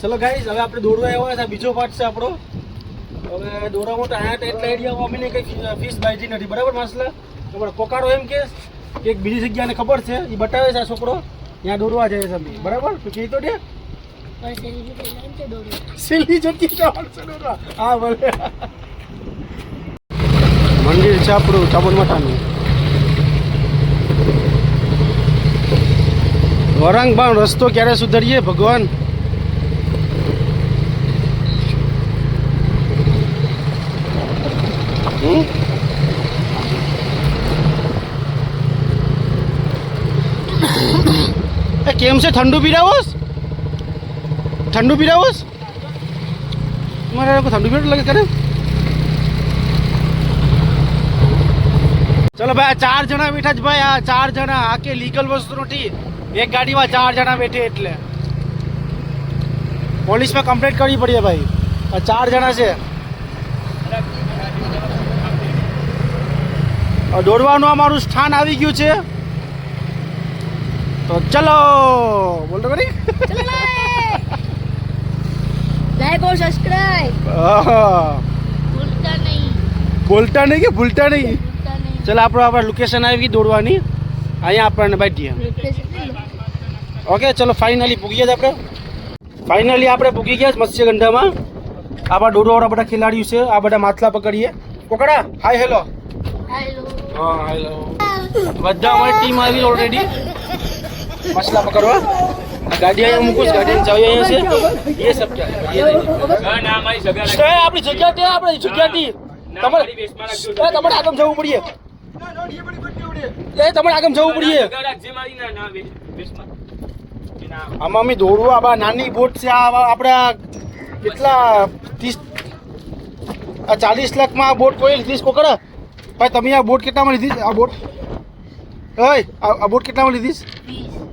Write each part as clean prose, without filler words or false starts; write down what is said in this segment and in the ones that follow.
ચલો ગાઈસ, હવે આપણે દોડવા આવ્યા છે. બીજો પાર્ટ છે આપણો. હવે દોડવામાં તો આયા એટલા આઈડિયા અમને કંઈ ફીસ બાઈટી નથી, બરાબર માસલા? તો કોકાડો એમ કે એક બીજી જગ્યાને ખબર છે, એ બતાવે છે આ છોકરો, ત્યાં દોડવા જાય છે અમે, બરાબર? તો કહી તો દે સિલ્લી જગ્યા દોડવા. હા ભલે. મંદિર છે આપણું ચામુંડ વરાંગ બાણ. રસ્તો ક્યારે સુધરીએ ભગવાન? કેમ છે? ઠંડુ પીરાવોસ? ઠંડુ પીરાવોસ? મારે ઠંડુ પીરાવ લાગે કરે. ચલો ભાઈ, આ 4 જણા બેઠા જ ભાઈ. આ 4 જણા, આ કે લીગલ વસ્તુ નથી. એક ગાડીમાં 4 જણા બેઠે એટલે પોલીસમાં કમ્પ્લેન્ટ કરવી પડીએ ભાઈ. આ 4 જણા છે. દોડવાનું અમારું સ્થાન આવી ગયું છે. તો ચલો, બોલ તો કરી. લાઈક और सब्सक्राइब બોલતા નહીં કે ભૂલતા નહીં. ચલો આપણે લોકેશન આવી ગઈ દોડવાની. અહીંયા આપણને બેઠીએ. ઓકે ચલો, ફાઇનલી પૂગી ગયા આપણે. ફાઇનલી આપણે પૂગી ગયા મત્સ્યગંધામાં. આપણા દોડવાવાળા બધા ખેલાડીઓ છે. આ બધા માથલા પકડીએ. કોકડા હાય હેલો. હા હેલો. બધા અમારી ટીમ આવી ઓલરેડી મછલા પકડવા. ગાડી અહીંયા મૂકું છું. ગાડી ચાવી અહીંયા છે. એ સબ ક્યાં? આપણી જગ્યા ત્યાં, આપણી જગ્યા થી તમારે આગમ જવું પડીએ. તમારે આગમ જવું પડીએ. આમાં અમે દોડવા. આ નાની બોટ છે. આપણે કેટલા 40 લાખમાં આ બોટ કોઈ લીધી કોકડા? ભાઈ તમે આ બોટ કેટલામાં લીધી? આ બોટ આ બોટ કેટલામાં લીધી?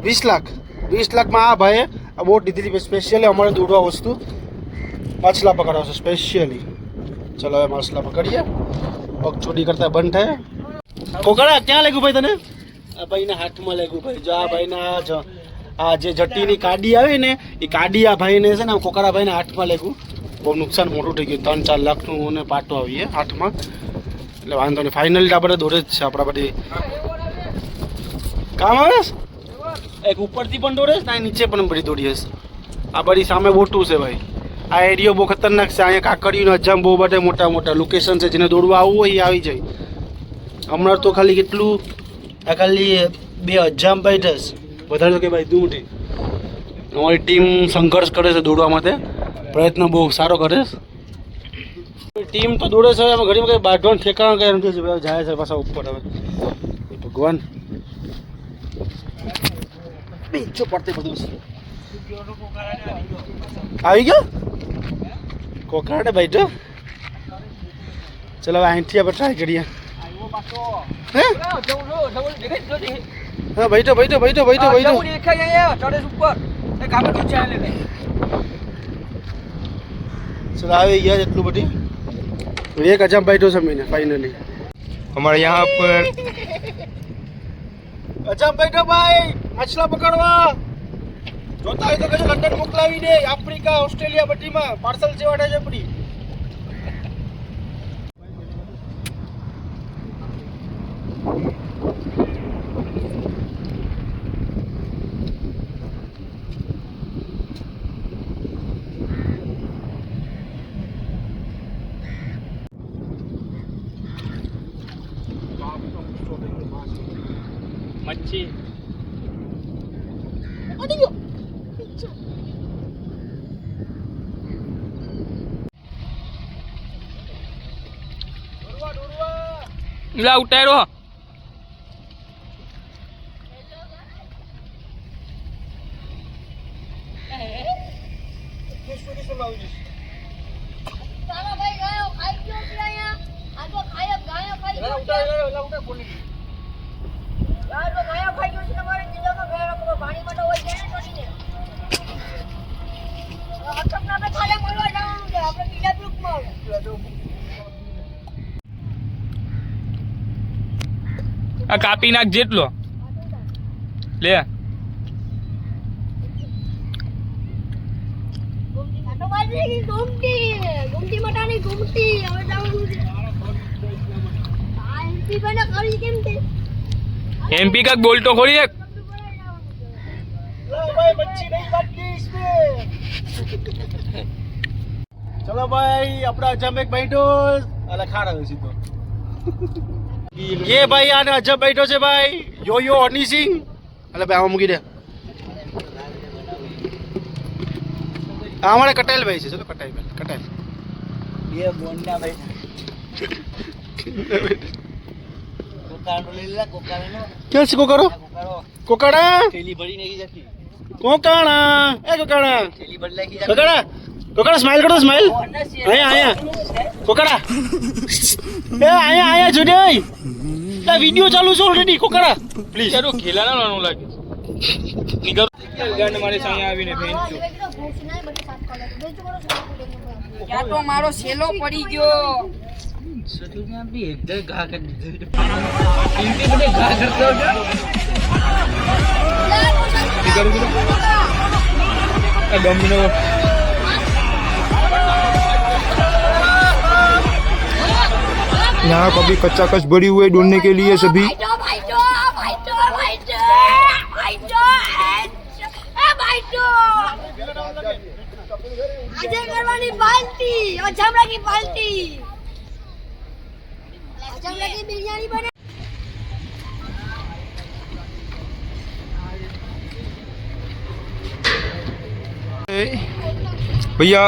20 લાખ. 20 લાખમાં આ ભાઈએ આ બોટ લીધી સ્પેશિયલી અમારે દોડવા વસ્તુ. માછલા પકડવા છે સ્પેશિયલી. ચલો હવે માછલા પકડીએ. પગ ચોરી કરતા બંધ થાય. કોકડા ક્યાં લાગ્યું ભાઈ તને? આ ભાઈના હાથમાં લાગ્યું ભાઈ. જો આ ભાઈના આ જે જટ્ટીની કાડી આવી ને, એ કાડી આ ભાઈને છે ને કોકડા ભાઈના હાથમાં લાગ્યું. બહુ નુકસાન મોટું થઈ ગયું. 3-4 લાખનું ને પાટો આવીએ હાથમાં. એટલે વાંધો નહીં. ફાઇનલી આપણે દોડે જ છે. આપણા બધી કામ આવે. એક ઉપરથી પણ દોડે ને નીચે પણ બધી દોડીએ. આ બધી સામે બોટું છે ભાઈ. આ એરિયો બહુ ખતરનાક છે. અહીંયા કાકડીનો અજામ બહુ બધા મોટા મોટા લોકેશન છે. જેને દોડવા આવવું હોય એ આવી જાય. હમણાં તો ખાલી કેટલું આ ખાલી 2 અજામ બેઠા છે. વધારે તો કે ભાઈ દૂર નથી. અમારી ટીમ સંઘર્ષ કરે છે દોડવા માટે. પ્રયત્ન બહુ સારો કરે છે. ટીમ તો દોડે છે. અમે ઘડીમાં કંઈ બાંધવાનું ઠેકાણ કંઈ નથી છે. જાય છે પાછા ઉપર. હવે ભગવાન બીજો પડતે બધું છે. આવી ગયો કોકરાને બેઠો. ચલો હવે અહીંથી આપણે ટ્રાય કરીએ. હા બેઠો બેઠો બેઠો બેઠો બેઠો. चलो આવી ગયા એટલું બધી. એક અજામ बैठो છે मैंने फाइनली. हमारे यहाँ पर અજામ बैठो ભાઈ મછલા પકડવા. જોતા હોય તો કજો લંડન મોકલાવી દે. આફ્રિકા ઓસ્ટ્રેલિયા બધીમાં પાર્સલ જેવાડે છે પડી. मच्छी ला उतारो. આ કાપી નાખ જેટલો લે. બાજરી ઘૂમટી મટાની ઘૂમટી હવે જવાનું છે આ એમપી બને કરી કેમ તે एमपी का बोल तो खोलिए भाई मच्छी नहीं बनती इसमें चलो भाई अपना अजब एक बैठो अला खा रहा है सीधो ये भाई आने अजब बैठो से भाई यो हनी सिंह अला भाई आवा मुकी दे हमारे कटाइल भाई से चलो कटाइल ये बोंडा भाई कोकानो ले ला कोकानो क्या से कोकरो कोकड़ा थैली भरी नहीं जाती कोकड़ा ए कोकड़ा थैली भरी लेके जाती कोकड़ा कोकड़ा स्माइल करो स्माइल आया कोकड़ा ए आया जुदे ता वीडियो चालू છે ઓલરેડી કોકડા પ્લીઝ ચાલો ખેલાના નાનું લાગે નીકળ ગંડ મારી સામે આવીને ફેન યા તો મારો સેલો પડી ગયો सचू में अभी इधर घा कर दे इनके बड़े घा करते हो क्या डोमिनो यहाँ कभी कच्चा कच भरी हुई है ढूंढने के लिए सभी આજે કરવાની પાર્ટી અજમરા की પાર્ટી અજમરા की બિરયાની બને भैया